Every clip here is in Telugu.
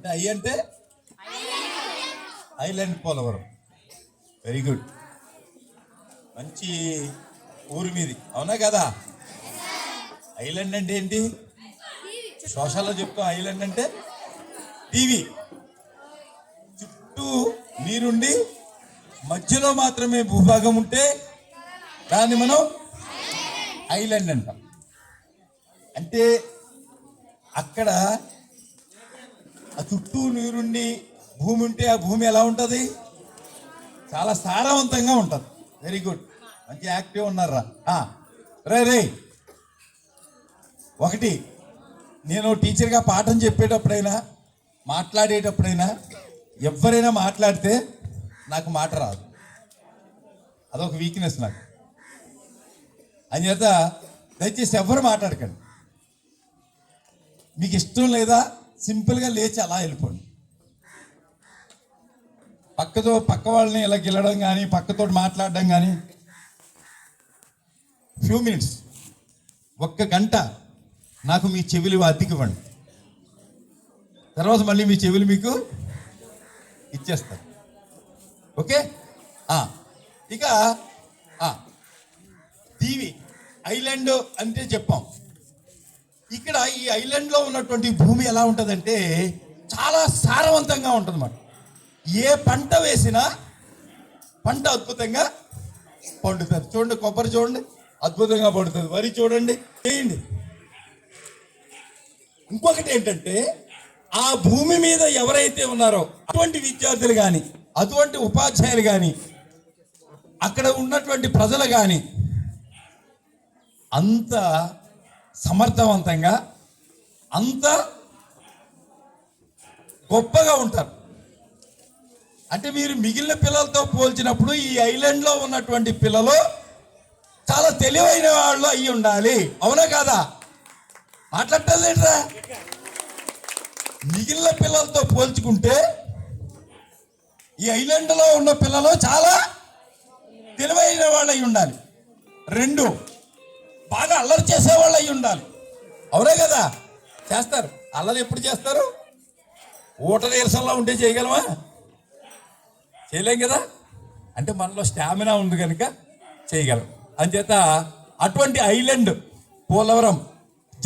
అంటే ఐ అంటే ఐలాండ్ పోలవరం. Very good. మంచి ఊరి మీది, అవునా కదా? ఐలాండ్ అంటే ఏంటి? సోషల్లో చెప్తాం. ఐలాండ్ అంటే టీవీ, చుట్టూ నీరుండి మధ్యలో మాత్రమే భూభాగం ఉంటే దాన్ని మనం ఐలాండ్ అంటాం. అంటే అక్కడ ఆ చుట్టూ నీరుండి భూమి ఉంటే ఆ భూమి ఎలా ఉంటుంది? చాలా సారవంతంగా ఉంటుంది. వెరీ గుడ్, మంచి యాక్టివ్ ఉన్నారా? రే ఒకటి, నేను టీచర్గా పాఠం చెప్పేటప్పుడైనా మాట్లాడేటప్పుడైనా ఎవరైనా మాట్లాడితే నాకు మాట రాదు. అదొక వీక్నెస్ నాకు. అందుచేత దయచేసి ఎవరు మాట్లాడకండి. మీకు ఇష్టం లేదా సింపుల్గా లేచి అలా వెళ్ళిపోండి. పక్క వాళ్ళని ఇలా గెలడం కానీ పక్కతో మాట్లాడడం కానీ ఫ్యూ మినిట్స్, 1 గంట నాకు మీ చెవులు అద్దెకివ్వండి. తర్వాత మళ్ళీ మీ చెవులు మీకు ఇచ్చేస్తారు. ఓకే? ఇక టీవీ ఐలాండ్ అంటే చెప్పాం. ఇక్కడ ఈ ఐలాండ్లో ఉన్నటువంటి భూమి ఎలా ఉంటుందంటే చాలా సారవంతంగా ఉంటుంది అన్నమాట. ఏ పంట వేసినా పంట అద్భుతంగా పండుతుంది. చూడండి, కొబ్బరి చూడండి అద్భుతంగా పండుతుంది. వరి చూడండి, చేయండి. ఇంకొకటి ఏంటంటే ఆ భూమి మీద ఎవరైతే ఉన్నారో అటువంటి విద్యార్థులు కానీ అటువంటి ఉపాధ్యాయులు కానీ అక్కడ ఉన్నటువంటి ప్రజలు కానీ అంత సమర్థవంతంగా అంత గొప్పగా ఉంటారు. అంటే మీరు మిగిలిన పిల్లలతో పోల్చినప్పుడు ఈ ఐలాండ్లో ఉన్నటువంటి పిల్లలు చాలా తెలివైన వాళ్ళు అయి ఉండాలి, అవునా కాదా? మాట్లాడలేదురా. మిగిలిన పిల్లలతో పోల్చుకుంటే ఈ ఐలాండ్లో ఉన్న పిల్లలు చాలా తెలివైన వాళ్ళు అయి ఉండాలి. 2, బాగా అల్లరి చేసేవాళ్ళు అయి ఉండాలి, అవునా కదా? చేస్తారు. అల్లరి ఎప్పుడు చేస్తారు? ఊట నీరసంలో ఉంటే చేయగలమా? చేయలేం కదా. అంటే మనలో స్టామినా ఉంది కనుక చేయగలం. అంచేత అటువంటి ఐలాండ్ పోలవరం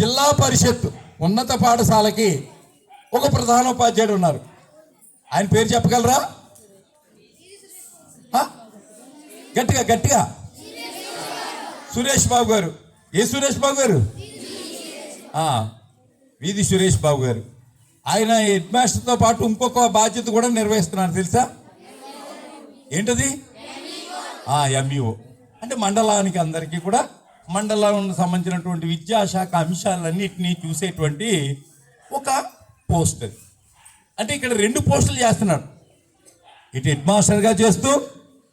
జిల్లా పరిషత్ ఉన్నత పాఠశాలకి ఒక ప్రధానోపాధ్యాయుడు ఉన్నారు. ఆయన పేరు చెప్పగలరా? గట్టిగా సురేష్ బాబు గారు. ఏ సురేష్ బాబు గారు? వీధి సురేష్ బాబు గారు. ఆయన హెడ్ మాస్టర్తో పాటు ఇంకొక బాధ్యత కూడా నిర్వహిస్తున్నారు, తెలుసా? ఏంటది? ఎంఈఓ. అంటే మండలానికి అందరికీ కూడా మండలానికి సంబంధించినటువంటి విద్యాశాఖ అంశాలన్నింటినీ చూసేటువంటి ఒక పోస్ట్ అది. అంటే ఇక్కడ 2 పోస్టులు చేస్తున్నాడు. ఇటు హెడ్ మాస్టర్గా చేస్తూ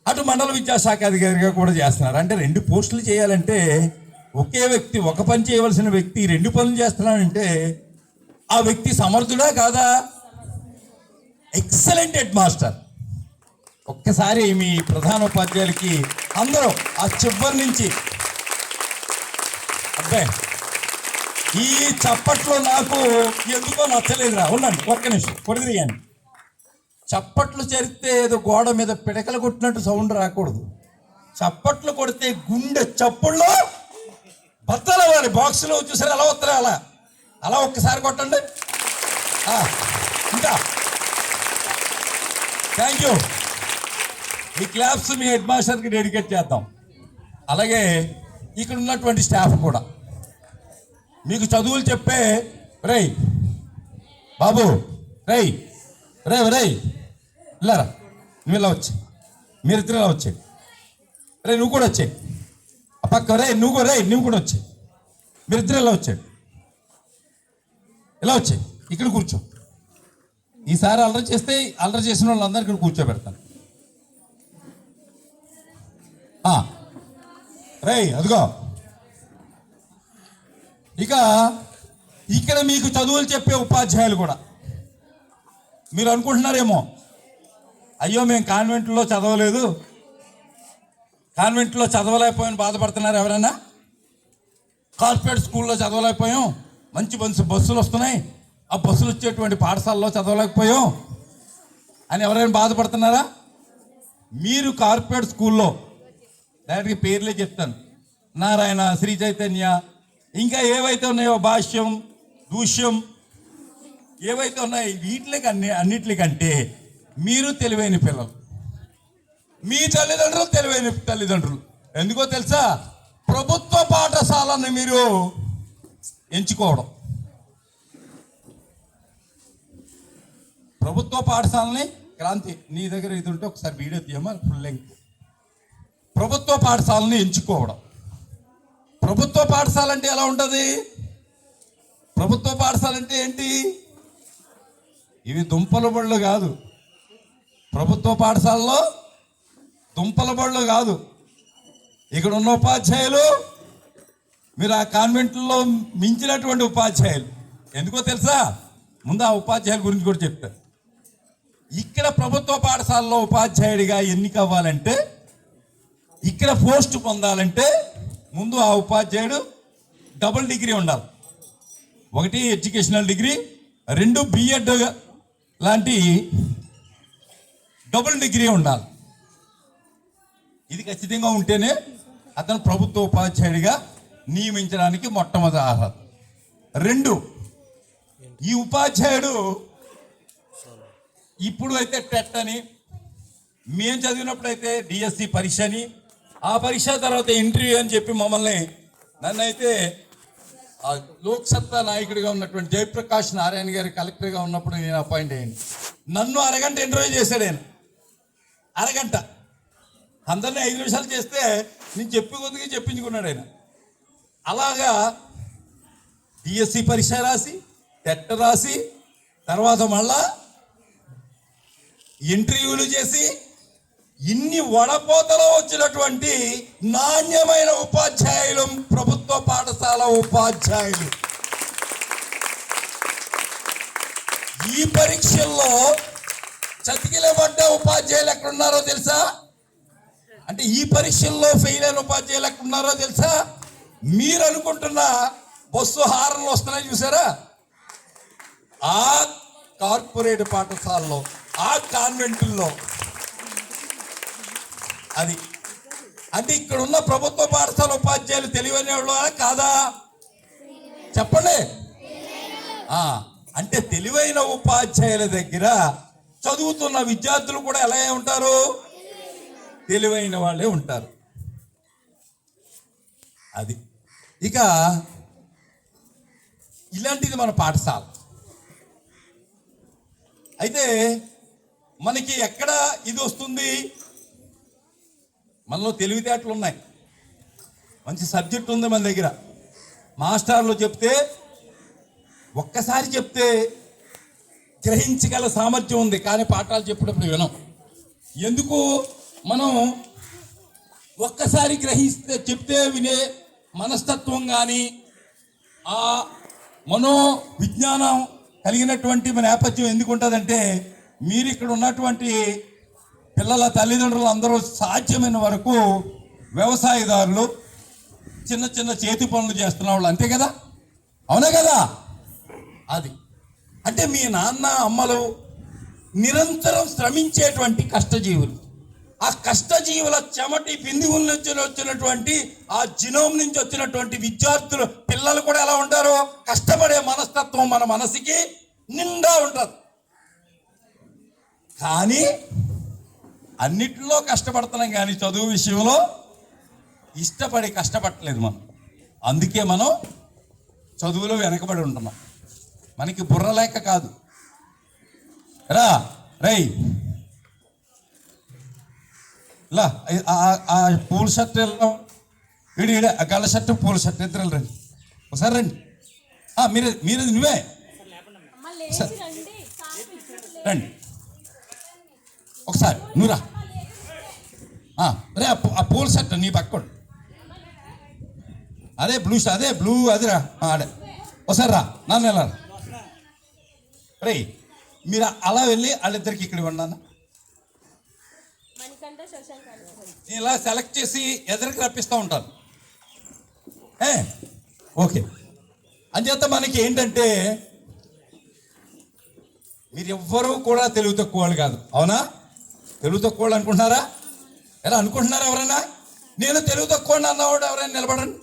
అటు మండల విద్యాశాఖ అధికారిగా కూడా చేస్తున్నారు. అంటే 2 పోస్టులు చేయాలంటే ఒకే వ్యక్తి ఒక పని చేయవలసిన వ్యక్తి 2 పనులు చేస్తున్నాడంటే ఆ వ్యక్తి సమర్థుడా కాదా? Excellent head master. ఒక్కసారి మీ ప్రధానోపాధ్యాయులకి అందరూ ఆ చివరి నుంచి అబ్బాయి ఈ చప్పట్లో నాకు ఎందుకో నచ్చలేదురా. ఉండండి ఒక్క నిమిషం, కొడుకురిగాను. చప్పట్లు చరిస్తే ఏదో గోడ మీద పిడకలు కొట్టినట్టు సౌండ్ రాకూడదు. చప్పట్లు కొడితే గుండె చప్పుల్లో బద్దలవ్వాలి. బాక్సులో చూసారు అలా వస్తారా? అలా ఒక్కసారి కొట్టండి. ఇంకా థ్యాంక్ యూ. ఈ క్లాప్స్ మీ హెడ్ మాస్టర్కి డెడికేట్ చేద్దాం. అలాగే ఇక్కడ ఉన్నటువంటి స్టాఫ్ కూడా మీకు చదువులు చెప్పే రేయ్ బాబు, రేయ్ ఇల్లారా, నువ్వు ఇలా వచ్చి, మీరిద్దరు ఇలా వచ్చాయి. నువ్వు కూడా వచ్చాయి. ఆ పక్క నువ్వు కూడా వచ్చాయి. మీరిద్దరు ఇలా వచ్చాడు. ఇలా వచ్చాయి, ఇక్కడ కూర్చో. ఈసారి అల్లరి చేస్తే అల్లరి చేసిన వాళ్ళందరూ ఇక్కడ కూర్చోబెడతాను. రేయ్ అదిగో. ఇక ఇక్కడ మీకు చదువులు చెప్పే ఉపాధ్యాయులు కూడా మీరు అనుకుంటున్నారేమో, అయ్యో మేము కాన్వెంట్లో చదవలేదు, కాన్వెంట్లో చదవలేకపోయాం బాధపడుతున్నారు ఎవరైనా? కార్పొరేట్ స్కూల్లో చదవలేకపోయాం, మంచి బస్సులు వస్తున్నాయి, ఆ బస్సులు వచ్చేటువంటి పాఠశాలలో చదవలేకపోయాం అని ఎవరైనా బాధపడుతున్నారా? మీరు కార్పొరేట్ స్కూల్లో డైరెక్ట్గా పేర్లే చెప్తాను, నారాయణ, శ్రీ చైతన్య, ఇంకా ఏవైతే ఉన్నాయో భాష్యం, దూష్యం, ఏవైతే ఉన్నాయో వీటికి అన్నిటికంటే మీరు తెలివైన పిల్లలు, మీ తల్లిదండ్రులు తెలివైన తల్లిదండ్రులు. ఎందుకో తెలుసా? ప్రభుత్వ పాఠశాలను మీరు ఎంచుకోవడం. ప్రభుత్వ పాఠశాలని, క్రాంతి నీ దగ్గర ఇది ఉంటే ఒకసారి వీడియో తీయమా ఫుల్ లెంగ్త్. ప్రభుత్వ పాఠశాలని ఎంచుకోవడం. ప్రభుత్వ పాఠశాల అంటే ఎలా ఉంటుంది? ప్రభుత్వ పాఠశాల అంటే ఏంటి? ఇవి దుంపల బళ్ళు కాదు. ప్రభుత్వ పాఠశాలలో దుంపల బళ్ళు కాదు. ఇక్కడ ఉన్న ఉపాధ్యాయులు మీరు ఆ కాన్వెంట్లో మించినటువంటి ఉపాధ్యాయులు. ఎందుకో తెలుసా? ముందు ఆ ఉపాధ్యాయుల గురించి కూడా చెప్తారు. ఇక్కడ ప్రభుత్వ పాఠశాలలో ఉపాధ్యాయుడిగా ఎన్నిక అవ్వాలంటే, ఇక్కడ పోస్ట్ పొందాలంటే ముందు ఆ ఉపాధ్యాయుడు డబుల్ డిగ్రీ ఉండాలి. ఒకటి ఎడ్యుకేషనల్ డిగ్రీ, 2 బిఎడ్ లాంటి డబుల్ డిగ్రీ ఉండాలి. ఇది ఖచ్చితంగా ఉంటేనే అతను ప్రభుత్వ ఉపాధ్యాయుడిగా నియమించడానికి మొట్టమొదటి అర్హత. 2, ఈ ఉపాధ్యాయుడు ఇప్పుడు అయితే టెట్ అని, మేము చదివినప్పుడు అయితే డిఎస్సి పరీక్ష అని, ఆ పరీక్ష తర్వాత ఇంటర్వ్యూ అని చెప్పి నన్నైతే లోక్సత్తా నాయకుడిగా ఉన్నటువంటి జయప్రకాష్ నారాయణ గారి కలెక్టర్గా ఉన్నప్పుడు నేను అపాయింట్ అయ్యాను. నన్ను అరగంట ఇంటర్వ్యూ చేశాడు ఆయన. అరగంట. అందరినీ 5 నిమిషాలు చేస్తే నేను కొద్దిగా చెప్పించుకున్నాడు ఆయన. అలాగా డిఎస్సి పరీక్ష రాసి, టెట్ రాసి, తర్వాత మళ్ళా ఇంటర్వ్యూలు చేసి, ఇన్ని వడపోతలో వచ్చినటువంటి నాణ్యమైన ఉపాధ్యాయులు ప్రభుత్వ పాఠశాల ఉపాధ్యాయులు. ఈ పరీక్షల్లో చతికిలబడ్డ ఉపాధ్యాయులు ఎక్కడున్నారో తెలుసా? అంటే ఈ పరీక్షల్లో ఫెయిల్ అయిన ఉపాధ్యాయులు ఎక్కడున్నారో తెలుసా? మీరు అనుకుంటున్న బస్సు హారన్లు వస్తున్నాయి చూసారా? ఆ కార్పొరేట్ పాఠశాలలో, ఆ కాన్వెంటుల్లో. అది అంటే ఇక్కడ ఉన్న ప్రభుత్వ పాఠశాల ఉపాధ్యాయులు తెలివైన వాళ్ళా కాదా? చెప్పండి. అంటే తెలివైన ఉపాధ్యాయుల దగ్గర చదువుతున్న విద్యార్థులు కూడా ఎలా ఉంటారు? తెలివైన వాళ్ళే ఉంటారు. అది ఇక ఇలాంటిది మన పాఠశాల. అయితే మనకి ఎక్కడ ఇది వస్తుంది? మనలో తెలివితేటలు ఉన్నాయి, మంచి సబ్జెక్ట్ ఉంది మన దగ్గర. మాస్టర్లు చెప్తే ఒక్కసారి చెప్తే గ్రహించగల సామర్థ్యం ఉంది, కానీ పాఠాలు చెప్పేటప్పుడు వినం. ఎందుకు? మనం ఒక్కసారి చెప్తే వినే మనస్తత్వం కానీ, ఆ మనో విజ్ఞానం కలిగినటువంటి మన నేపథ్యం ఎందుకు ఉంటుందంటే, మీరు ఇక్కడ ఉన్నటువంటి పిల్లల తల్లిదండ్రులు అందరూ సాధ్యమైన వరకు వ్యవసాయదారులు, చిన్న చిన్న చేతి పనులు చేస్తున్న వాళ్ళు, అంతే కదా? అవునా కదా? అది అంటే మీ నాన్న అమ్మలు నిరంతరం శ్రమించేటువంటి కష్టజీవులు. ఆ కష్టజీవుల చెమటి బిందువుల నుంచి వచ్చినటువంటి, ఆ జినోమ్ నుంచి వచ్చినటువంటి విద్యార్థులు, పిల్లలు కూడా ఎలా ఉంటారో కష్టపడే మనస్తత్వం మన మనసుకి నిండా ఉంటుంది. కానీ అన్నిటిలో కష్టపడుతున్నాం, కానీ చదువు విషయంలో ఇష్టపడి కష్టపడలేదు మనం. అందుకే మనం చదువులో వెనకబడి ఉంటున్నాం. మనకి బుర్ర లేక కాదు. రై లా ఆ పూల షర్ట్ వీడి గల్ల షర్ట్ పూల షర్ట్ ఇద్దరు రండి, ఒకసారి రండి. మీరు నువ్వే రండి ఒకసారి, నువ్వురా. అరే ఆ పూల షర్ట్ నీ పక్కడు, అదే బ్లూ అదే బ్లూ అదిరా, అదే ఒకసారి రా, నన్ను ఎలా రే. మీరు అలా వెళ్ళి వాళ్ళిద్దరికి ఇక్కడ ఉన్నాను, ఇలా సెలెక్ట్ చేసి ఎదురికి రప్పిస్తూ ఉంటాను. ఓకే. అంచేత మనకి ఏంటంటే మీరు ఎవ్వరూ కూడా తెలివి తక్కువ వాళ్ళు కాదు, అవునా? తెలివి తక్కువ వాళ్ళు అనుకుంటున్నారా? ఎలా అనుకుంటున్నారా ఎవరైనా? నేను తెలివి తక్కువ అన్నవాడు ఎవరైనా నిలబడండి.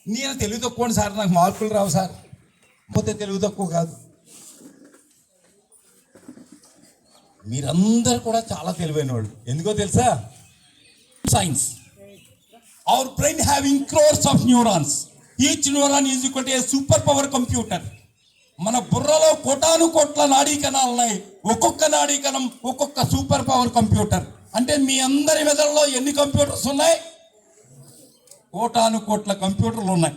నేను తెలివి తక్కువ సార్, నాకు మార్కులు రావు సార్, పోతే తెలివి తక్కువ కాదు. మీరందరూ కూడా చాలా తెలివైన వాళ్ళు. ఎందుకో తెలుసా? Science. Our brain having crores of neurons. Each neuron is equal to A super power computer. మన బుర్రలో కోటాను కోట్ల నాడీ కణాలు ఉన్నాయి. ఒక్కొక్క నాడీ కణం ఒక్కొక్క సూపర్ పవర్ కంప్యూటర్. అంటే మీ అందరి మెదడులో ఎన్ని కంప్యూటర్స్ ఉన్నాయి? కోటాను కోట్ల కంప్యూటర్లు ఉన్నాయి.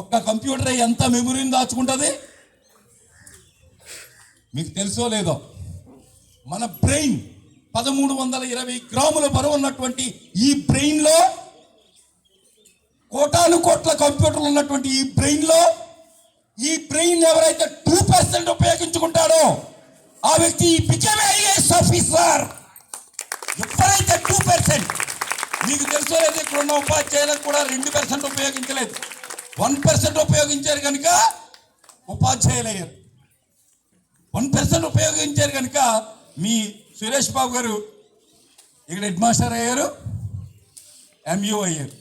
ఒక్క కంప్యూటర్ ఎంత మెమరీని దాచుకుంటుంది మీకు తెలుసో లేదో? మన బ్రెయిన్ 1320 గ్రాముల బరువు ఉన్నటువంటి ఈ బ్రెయిన్లో, కోటాను కోట్ల కంప్యూటర్లు ఉన్నటువంటి ఈ బ్రెయిన్ ఎవరైతే 2% ఉపయోగించుకుంటాడో ఆ వ్యక్తి బికమ్ ఐఏఎస్ ఆఫీసర్. ఎవరైతే 2%, మీకు తెలుసో లేదు, ఇక్కడ ఉన్న ఉపాధ్యాయులకు కూడా 2% ఉపయోగించలేదు, 1% ఉపయోగించారు కనుక ఉపాధ్యాయులు అయ్యారు. 1% ఉపయోగించారు కనుక మీ సురేష్ బాబు గారు ఇక్కడ హెడ్ మాస్టర్ అయ్యారు, ఎంయూ అయ్యారు.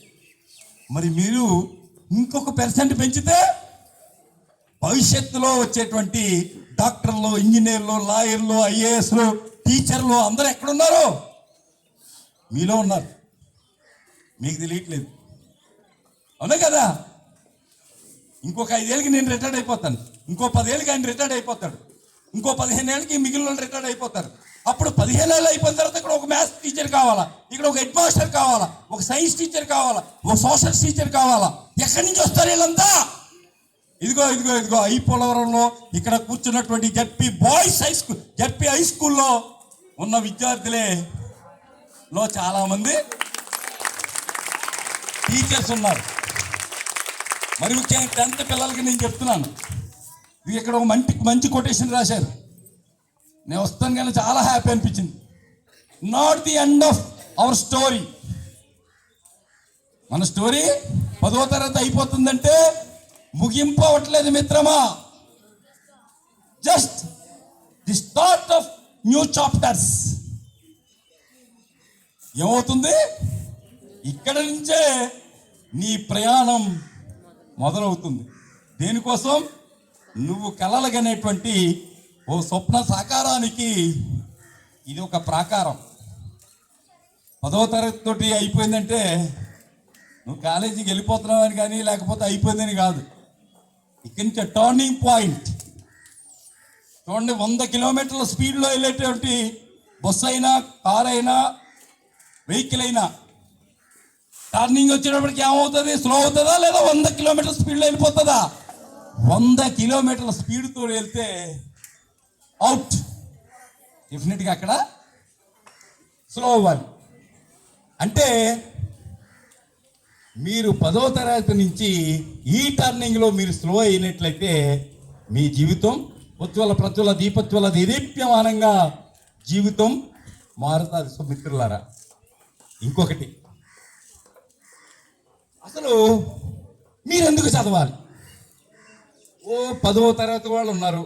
మరి మీరు ఇంకొక % పెంచితే భవిష్యత్తులో వచ్చేటువంటి డాక్టర్లు, ఇంజనీర్లు, లాయర్లు, ఐఏఎస్లు, టీచర్లు అందరూ ఎక్కడున్నారు? మీలో ఉన్నారు, మీకు తెలియట్లేదు, అవునా కదా? ఇంకొక 5 ఏళ్ళకి నేను రిటైర్డ్ అయిపోతాను, ఇంకో 10 ఏళ్ళకి ఆయన రిటైర్డ్ అయిపోతాడు, ఇంకో 15 ఏళ్ళకి మిగిలిన రిటైర్డ్ అయిపోతారు. అప్పుడు 15 ఏళ్ళు అయిపోయిన తర్వాత ఇక్కడ ఒక మ్యాథ్స్ టీచర్ కావాలా, ఇక్కడ ఒక హెడ్ మాస్టర్ కావాలా, ఒక సైన్స్ టీచర్ కావాలా, ఒక సోషల్ టీచర్ కావాలా. ఎక్కడి నుంచి వస్తారు వీళ్ళంతా? ఇదిగో ఐ పోలవరంలో ఇక్కడ కూర్చున్నటువంటి ZP boys high school, ZP high స్కూల్లో ఉన్న విద్యార్థులే లో చాలా మంది టీచర్స్ ఉన్నారు. మరి ముఖ్యంగా 10th పిల్లలకి నేను చెప్తున్నాను, ఇక్కడ ఒక మంచి కొటేషన్ రాశారు, నేను వస్తాను కానీ చాలా హ్యాపీ అనిపించింది. Not the end of our story. మన స్టోరీ 10వ తరగతి అయిపోతుందంటే ముగింపు అవ్వట్లేదు మిత్రమా. Just the start of new chapters. ఏమవుతుంది? ఇక్కడ నుంచే నీ ప్రయాణం మొదలవుతుంది. దేనికోసం? నువ్వు కలలుగనేటువంటి ఓ స్వప్న సాకారానికి ఇది ఒక ప్రాకారం. 10వ తరగతి తోటి అయిపోయిందంటే నువ్వు కాలేజీకి వెళ్ళిపోతున్నావని కానీ, లేకపోతే అయిపోయిందని కాదు. ఇక్కడి నుంచి టర్నింగ్ పాయింట్. చూడండి, 100 కిలోమీటర్ల స్పీడ్లో వెళ్ళేటువంటి బస్సు అయినా, కార్ అయినా, వెహికల్ అయినా టర్నింగ్ వచ్చేటప్పటికి ఏమవుతుంది? స్లో అవుతుందా లేదా 100 కిలోమీటర్ల స్పీడ్లో వెళ్ళిపోతుందా? 100 కిలోమీటర్ల స్పీడ్తో వెళ్తే అవుట్. డెఫినెట్గా అక్కడ స్లో అవ్వాలి. అంటే మీరు 10వ తరగతి నుంచి ఈ టర్నింగ్లో మీరు స్లో అయినట్లయితే మీ జీవితం ఉజ్వల ప్రజ్వల దీపత్వల దీదీప్యమానంగా జీవితం మారుతుంది. సుమిత్రులారా, ఇంకొకటి, అసలు మీరెందుకు చదవాలి? ఓ 10వ తరగతి వాళ్ళు ఉన్నారు,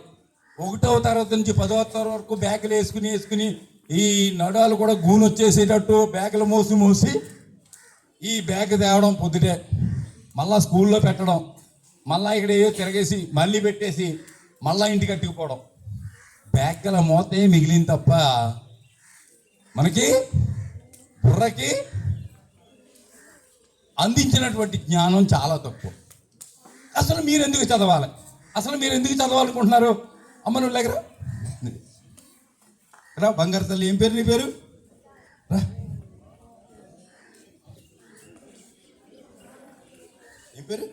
1వ తరగతి నుంచి 10వ తరగతి వరకు బ్యాగులు వేసుకుని ఈ నడాలు కూడా గూను వచ్చేసేటట్టు బ్యాగులు మోసి ఈ బ్యాగ్ తేవడం పొద్దుటే, మళ్ళా స్కూల్లో పెట్టడం, మళ్ళా ఇక్కడ ఏదో తిరగేసి మళ్ళీ పెట్టేసి మళ్ళా ఇంటికి కట్టుకుపోవడం. బ్యాగ్ల మోతే మిగిలింది తప్ప మనకి బుర్రకి అందించినటువంటి జ్ఞానం చాలా తక్కువ. అసలు మీరు ఎందుకు చదవాలి? అసలు మీరు ఎందుకు చదవాలనుకుంటున్నారు? అమ్మ నువ్వు లేకరా రా, బంగారు తల్లి. ఏం పేరు నీ పేరు? రా. ఏం పేరు?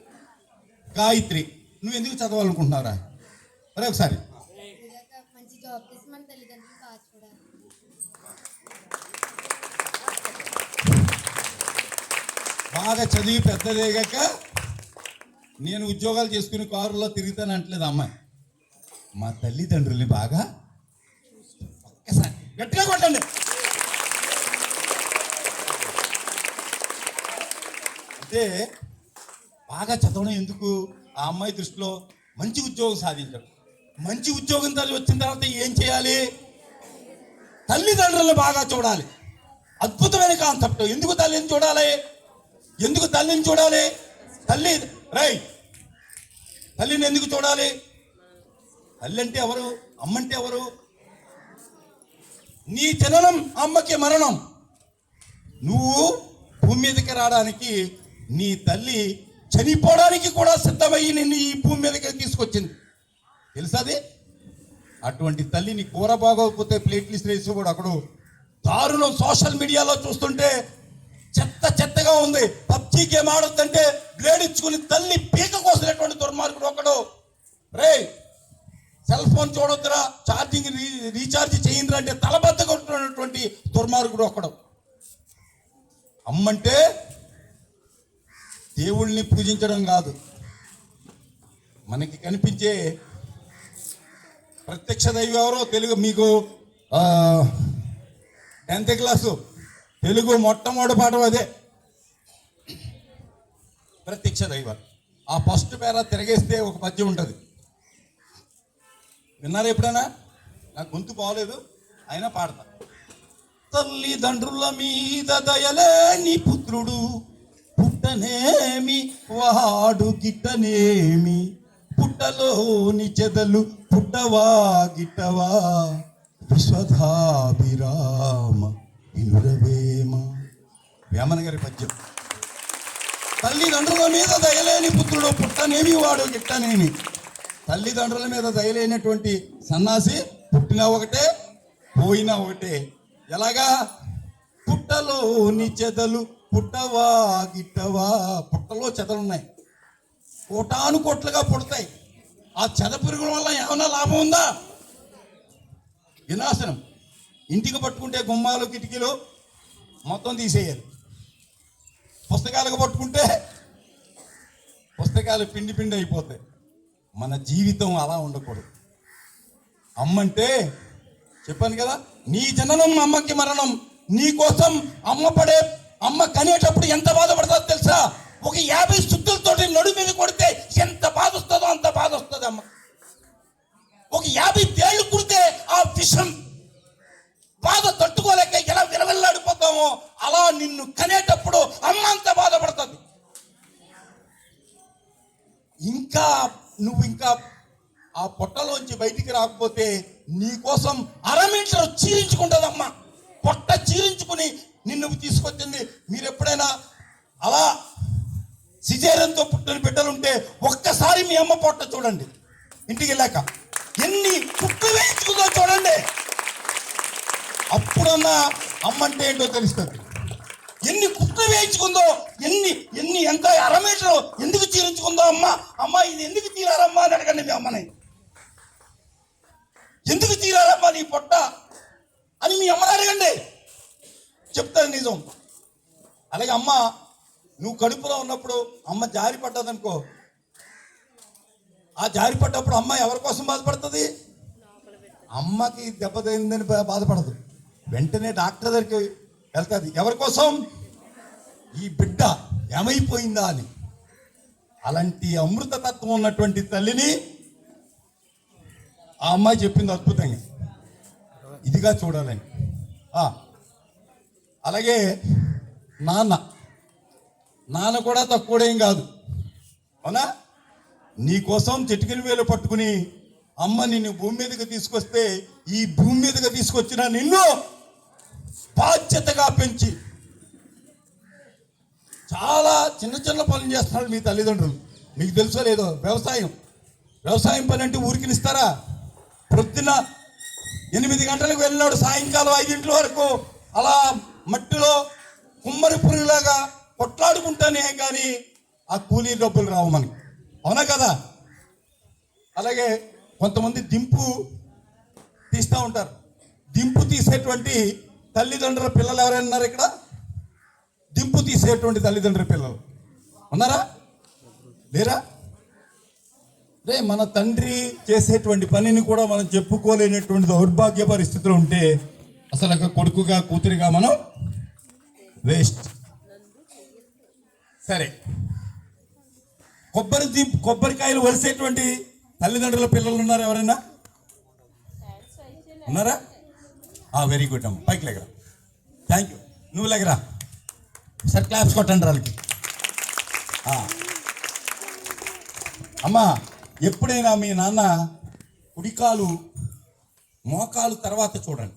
గాయత్రి. నువ్వు ఎందుకు చదవాలనుకుంటున్నారా? అరే ఒకసారి. బాగా చదివి పెద్దదేగాక నేను ఉద్యోగాలు చేసుకుని కారులో తిరుగుతాను అంటలేదు అమ్మాయి. మా తల్లిదండ్రుల్ని బాగా ఒక్కసారి గట్టిగా కొట్టండి. అంటే బాగా చదవడం ఎందుకు? ఆ అమ్మాయి దృష్టిలో మంచి ఉద్యోగం సాధించడం. మంచి ఉద్యోగం వచ్చిన తర్వాత ఏం చేయాలి? తల్లిదండ్రులను బాగా చూడాలి. అద్భుతమైన కాన్సెప్ట్. ఎందుకు తల్లిని చూడాలి? ఎందుకు తల్లిని చూడాలి? తల్లిని ఎందుకు చూడాలి? తల్లి అంటే ఎవరు? అమ్మ అంటే ఎవరు? నీ జననం అమ్మకి మరణం. నువ్వు భూమి మీదకి రావడానికి నీ తల్లి చనిపోవడానికి కూడా సిద్ధమయ్యి నిన్ను ఈ భూమి మీదకి తీసుకొచ్చింది. తెలుసాది? అటువంటి తల్లిని కూర బాగోకపోతే ప్లేట్లు ఇసిరేసి కూడా అక్కడ దారుణం. సోషల్ మీడియాలో చూస్తుంటే చెత్తగా ఉంది. పబ్జీ గేమ్ ఆడొద్దంటే బ్లేడ్ ఇచ్చుకుని తల్లి పీక కోసినటువంటి దుర్మార్గుడు ఒకడు. సెల్ ఫోన్ చూడొద్దురా, ఛార్జింగ్ రీఛార్జ్ చేయండి అంటే తలబద్ద కొట్టుకున్నటువంటి దుర్మార్గుడు ఒకడు. అమ్మంటే దేవుళ్ళని పూజించడం కాదు, మనకి కనిపించే ప్రత్యక్ష దైవం ఎవరో తెలుగు మీకు 10th క్లాసు తెలుగు మొట్టమొదటి పాఠం అదే, ప్రత్యక్ష దైవం. ఆ ఫస్ట్ పేర తిరగేస్తే ఒక పద్యం ఉంటుంది. విన్నారా ఎప్పుడైనా? నాకు గొంతు బాగోలేదు, అయినా పాడతా. తల్లిదండ్రుల మీద దయలేని పుత్రుడు పుట్టనేమి వాడు గిట్టనేమి, పుట్టలోని చెదలు పుట్టవా గిట్టవా, విశ్వధాభిరామ వినురవేమ. వేమన గారి పద్యం. తల్లిదండ్రుల మీద దయలేని పుత్రుడు పుట్టనేమి వాడు గిట్టనేమి. తల్లిదండ్రుల మీద దయలేనటువంటి సన్నాసి పుట్టినా ఒకటే పోయినా ఒకటే. ఎలాగా? పుట్టలోని చెదలు పుట్టవా గిట్టవా. పుట్టలో చెదలున్నాయి, కోటాను కోట్లుగా పుడతాయి. ఆ చెద పురుగుల వల్ల ఏమైనా లాభం ఉందా? వినాశనం. ఇంటికి పట్టుకుంటే గుమ్మాలు కిటికీలు మొత్తం తీసేయాలి. పుస్తకాలకు పట్టుకుంటే పుస్తకాలు పిండి అయిపోతాయి. మన జీవితం అలా ఉండకూడదు. అమ్మంటే చెప్పాను కదా, నీ జననం అమ్మకి మరణం. నీ కోసం అమ్మ కనేటప్పుడు ఎంత బాధపడుతుందో తెలుసా? ఒక 50 సుత్తులతోటి నడు మీద కొడితే ఎంత బాధ వస్తుందో అంత బాధ వస్తుంది అమ్మ. ఒక 50 తేళ్లు కుడితే ఆ విషం బాధ తట్టుకోలేక ఎలా విలవిల్లాడిపోతామో అలా నిన్ను కనేటప్పుడు అమ్మ అంత బాధపడుతుంది. నువ్వు ఆ పొట్టలోంచి బయటికి రాకపోతే నీ కోసం 1/2 మీటర్ చీరించుకుంటుందమ్మా. పొట్ట చీరించుకుని నిన్ను తీసుకొచ్చింది. మీరు ఎప్పుడైనా అలా సిజేరియన్తో పుట్టిన బిడ్డలుంటే ఒక్కసారి మీ అమ్మ పొట్ట చూడండి. ఇంటికి వెళ్ళాక ఎన్ని కుట్లు వేయించుకుందో చూడండి. అప్పుడన్నా అమ్మ అంటే ఏంటో తెలుస్తుంది. ఎన్ని కుట్లు వేయించుకుందో, ఎంత 1/2 మీటర్ ఎందుకు చీరించుకుందో అమ్మ ఇది ఎందుకు తీరారమ్మా అని అడగండి మీ అమ్మని. ఎందుకు తీరారమ్మా నీ పొట్ట అని మీ అమ్మని అడగండి, చెప్తాను నిజం. అలాగే అమ్మ నువ్వు కడుపులో ఉన్నప్పుడు అమ్మ జారి పడ్డదనుకో, ఆ జారి పడ్డప్పుడు అమ్మ ఎవరి కోసం బాధపడుతుంది? అమ్మకి దెబ్బ తగిలిందని బాధపడదు, వెంటనే డాక్టర్ దగ్గరికి వెళ్తుంది. ఎవరి కోసం? ఈ బిడ్డ ఏమైపోయిందా అని. అలాంటి అమృతతత్వం ఉన్నటువంటి తల్లిని ఆ అమ్మాయి చెప్పింది అద్భుతంగా, ఇదిగా చూడాలని. అలాగే నాన్న కూడా తక్కువడేం కాదు, అవునా? నీ కోసం చిటికెల వేలు పట్టుకుని అమ్మ నిన్ను భూమి మీదకి తీసుకొస్తే, ఈ భూమి మీదకి తీసుకొచ్చిన నిన్ను బాధ్యతగా పెంచి చాలా చిన్న పనులు చేస్తున్నారు మీ తల్లిదండ్రులు. మీకు తెలుసో లేదో, వ్యవసాయం పని అంటే ఊరికినిస్తారా? ప్రొద్దున 8 గంటలకు వెళ్ళినాడు, సాయంకాలం 5 వరకు అలా మట్టిలో కుమ్మరి పురుగులాగా కొట్లాడుకుంటానే కానీ ఆ కూలీ డబ్బులు రావు మనకి, అవునా కదా? అలాగే కొంతమంది దింపు తీస్తూ ఉంటారు. దింపు తీసేటువంటి తల్లిదండ్రుల పిల్లలు ఎవరైనా ఉన్నారు ఇక్కడ? దింపు తీసేటువంటి తల్లిదండ్రుల పిల్లలు ఉన్నారా? లేరా? మన తండ్రి చేసేటువంటి పనిని కూడా మనం చెప్పుకోలేనటువంటి దౌర్భాగ్య పరిస్థితులు ఉంటే అసలు ఒక కొడుకుగా కూతురిగా మనం వేస్ట్. సరే, కొబ్బరికాయలు వలిసేటువంటి తల్లిదండ్రుల పిల్లలు ఉన్నారు ఎవరైనా? ఉన్నారా? వెరీ గుడ్ అమ్మ, పైకి లేగరా. Thank you. నువ్వు లేగరా సార్, క్లాప్స్ కొట్టండి వాళ్ళకి. అమ్మా, ఎప్పుడైనా మీ నాన్న కుడికాలు మోకాలు తర్వాత చూడండి.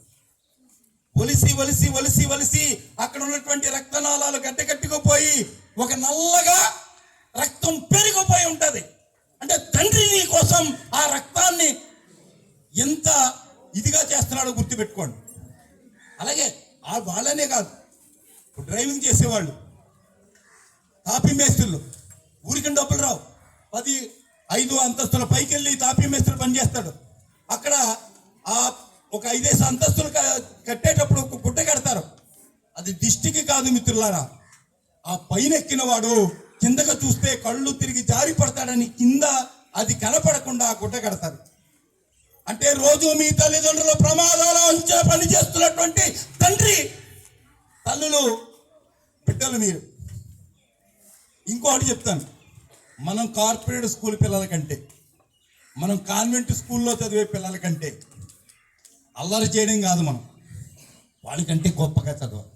ఒలిసి ఒలిసి ఒలిసి ఒలిసి అక్కడ ఉన్నటువంటి రక్తనాళాలు గడ్డగట్టుకుపోయి ఒక నల్లగా రక్తం పెరిగిపోయి ఉంటుంది. అంటే తండ్రి నీ కోసం ఆ రక్తాన్ని ఎంత ఇదిగా చేస్తున్నాడో గుర్తుపెట్టుకోండి. అలాగే వాళ్ళనే కాదు, డ్రైవింగ్ చేసేవాళ్ళు, తాపీ మేస్త్రులు, ఊరికి డబ్బులు రావు, 10-5 అంతస్తుల పైకి వెళ్ళి తాపీ మేస్త్రులు పనిచేస్తాడు. అక్కడ ఒక 5-6 అంతస్తులు కట్టేటప్పుడు ఒక గుడ్డ కడతారు. అది దిష్టికి కాదు మిత్రులారా. ఆ పైన ఎక్కిన వాడు కిందగా చూస్తే కళ్ళు తిరిగి జారి పడతాడని కింద అది కనపడకుండా ఆ గుడ్డ కడతారు. అంటే రోజు మీ తల్లిదండ్రుల ప్రమాదాల అంచే పని చేస్తున్నటువంటి తండ్రి, తల్లులు, బిడ్డలు మీరు. ఇంకొకటి చెప్తాను, మనం కార్పొరేట్ స్కూల్ పిల్లల కంటే, మనం కాన్వెంట్ స్కూల్లో చదివే పిల్లల కంటే అల్లరి చేయడం కాదు, మనం వాళ్ళకంటే గొప్పగా చదవాలి.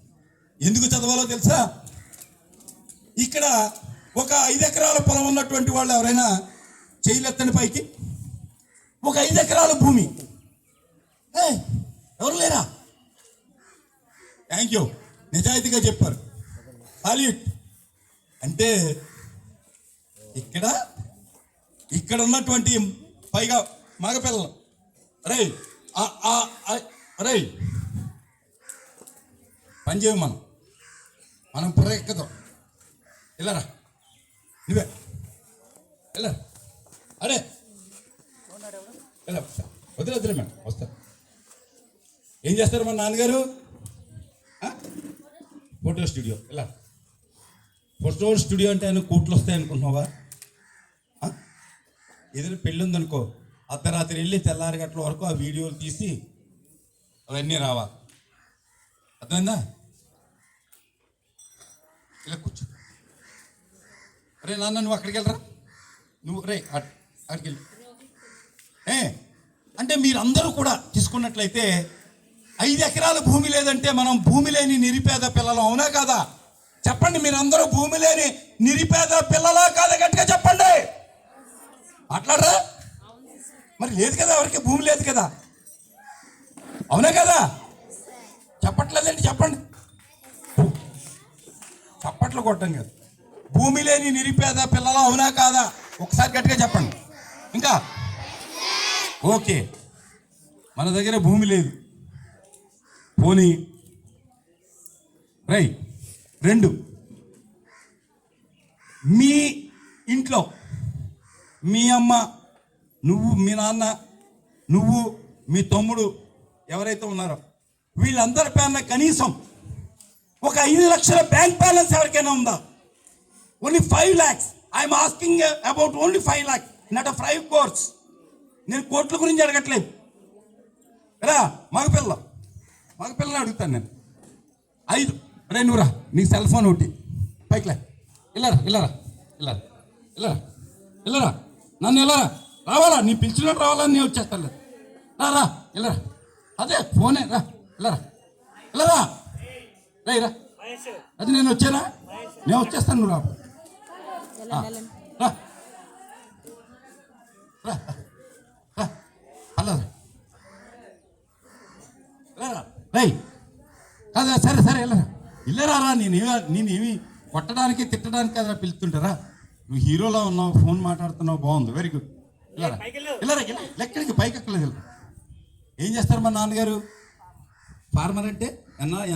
ఎందుకు చదవాలో తెలుసా? ఇక్కడ ఒక 5 ఎకరాల పొలం ఉన్నటువంటి వాళ్ళు ఎవరైనా చేయలెత్తని పైకి, ఒక 5 ఎకరాల భూమి, ఎవరు లేరా? థ్యాంక్ యూ, నిజాయితీగా చెప్పారు. హాలీవుడ్ అంటే ఇక్కడ ఉన్నటువంటి పైగా మగపిల్లలు, రై పని చేయము, మనం బుర్ర ఎక్కదాం. వెళ్ళరా, నువ్వే వెళ్ళరా, అరే వదిలే మేడం, వస్తారు. ఏం చేస్తారు మన నాన్నగారు? Photo studio. ఇలా ఫోటో స్టూడియో అంటే ఆయన కోట్లు వస్తాయి అనుకుంటున్నావా? ఏదైనా పెళ్ళి ఉందనుకో, అర్ధరాత్రి వెళ్ళి తెల్లారి గంటల వరకు ఆ వీడియోలు తీసి అవన్నీ రావాలి. అర్థమైందా? ఇలా కూర్చో. రే నాన్న, నువ్వు అక్కడికి వెళ్ళరా, నువ్వు అక్కడికి వెళ్ళి. అంటే మీరందరూ కూడా తీసుకున్నట్లయితే 5 ఎకరాల భూమి లేదంటే మనం భూమి లేని నిరుపేద పిల్లలు, అవునా కాదా? చెప్పండి, మీరందరూ భూమి లేని నిరుపేద పిల్లలా కాదా? గట్టిగా చెప్పండి. మాట్లాడరా? మరి లేదు కదా, ఎవరికి భూమి లేదు కదా, అవునా కదా? చెప్పట్లేదండి, చెప్పండి. చప్పట్లు కొట్టం కదా. భూమి లేని నిరుపేద పిల్లలు, అవునా కాదా? ఒకసారి గట్టిగా చెప్పండి. ఇంకా ఓకే, మన దగ్గర భూమి లేదు, పోనీ 2, మీ ఇంట్లో మీ అమ్మ, నువ్వు, మీ నాన్న, నువ్వు, మీ తమ్ముడు ఎవరైతే ఉన్నారో వీళ్ళందరి పేరున కనీసం ఒక 5 లక్షల బ్యాంక్ బ్యాలెన్స్ ఎవరికైనా ఉందా? Only 5 lakhs. I'm asking about only 5 lakhs, not 5 crores. నేను కోట్ల గురించి అడగట్లేదు. రా, మగపిల్లని అడుగుతాను నేను. 5. నువ్వురా, నీకు సెల్ ఫోన్ ఒకటి, పైకిలే, వెళ్ళరా, నన్ను వెళ్ళరా, రావాలా, నీ పిలిచినట్టు రావాలని నేను వచ్చేస్తాను. రా, వెళ్ళరా, అదే ఫోనే, వెళ్ళరా, అది నేను వచ్చానా? నేను వచ్చేస్తాను, నువ్వు కాదా? సరే వెళ్ళరా. నేనేమి కొట్టడానికి తిట్టడానికి కదా పిలుస్తుంటారా? నువ్వు హీరోలో ఉన్నావు, ఫోన్ మాట్లాడుతున్నావు, బాగుంది, వెరీ గుడ్. వెళ్ళరా, ఎక్కడికి పైకి ఎక్కలేదు. ఏం చేస్తారు మా నాన్నగారు? ఫార్మర్ అంటే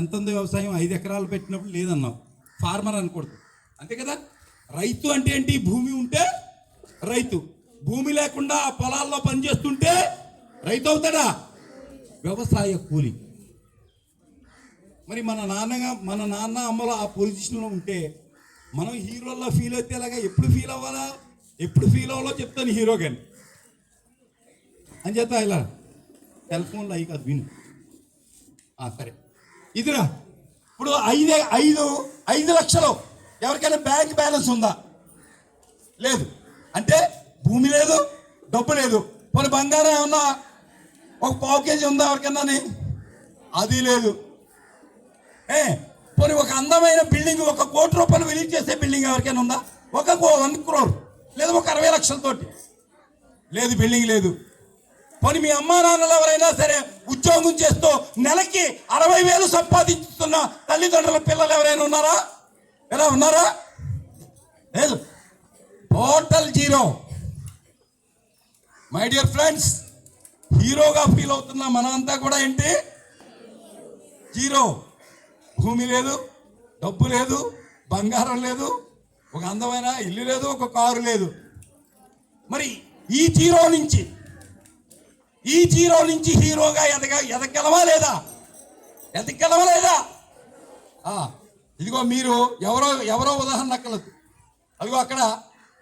ఎంత ఉంది వ్యవసాయం? 5 ఎకరాలు పెట్టినప్పుడు లేదన్నావు, ఫార్మర్ అనకూడదు, అంతే కదా? రైతు అంటే ఏంటి? భూమి ఉంటే రైతు, భూమి లేకుండా ఆ పొలాల్లో పనిచేస్తుంటే రైతు అవుతాడా? వ్యవసాయ కూలి. మరి మన నాన్న అమ్మలో ఆ పొజిషన్లో ఉంటే మనం హీరోల్లో ఫీల్ అయితే ఎలాగా? ఎప్పుడు ఫీల్ అవ్వాలా? ఎప్పుడు ఫీల్ అవ్వాలో చెప్తాను హీరో కానీ అని చెప్తా. ఇలా సెల్ ఫోన్లో అయ్యి కాదు, విను. సరే, ఇదిరా, ఇప్పుడు 5 లక్షలు ఎవరికైనా బ్యాంక్ బ్యాలెన్స్ ఉందా? లేదు. అంటే భూమి లేదు, డబ్బు లేదు. పోనీ బంగారం ఏమన్నా ఒక పావు కేజీ ఉందా ఎవరికన్నా? అది లేదు. పోనీ ఒక అందమైన బిల్డింగ్, 1 కోటి రూపాయలు విలువ చేసే బిల్డింగ్ ఎవరికైనా ఉందా? 1 crore లేదా ఒక 60 లక్షలతోటి లేదు, బిల్డింగ్ లేదు. పోనీ మీ అమ్మా నాన్నలు ఎవరైనా సరే ఉద్యోగం చేస్తూ నెలకి 60,000 సంపాదించుతున్న తల్లిదండ్రుల పిల్లలు ఎవరైనా ఉన్నారా? ఎలా ఉన్నారా? లేదు. Total zero. My dear friends, హీరోగా ఫీల్ అవుతున్న మనమంతా కూడా ఏంటి? జీరో. భూమి లేదు, డబ్బు లేదు, బంగారం లేదు, ఒక అందమైన ఇల్లు లేదు, ఒక కారు లేదు. మరి ఈ జీరో నుంచి హీరోగా ఎదగలమా లేదా? ఎదగలమా లేదా? ఇదిగో మీరు ఎవరో ఉదాహరణ అక్కర్లేదు. అదిగో అక్కడ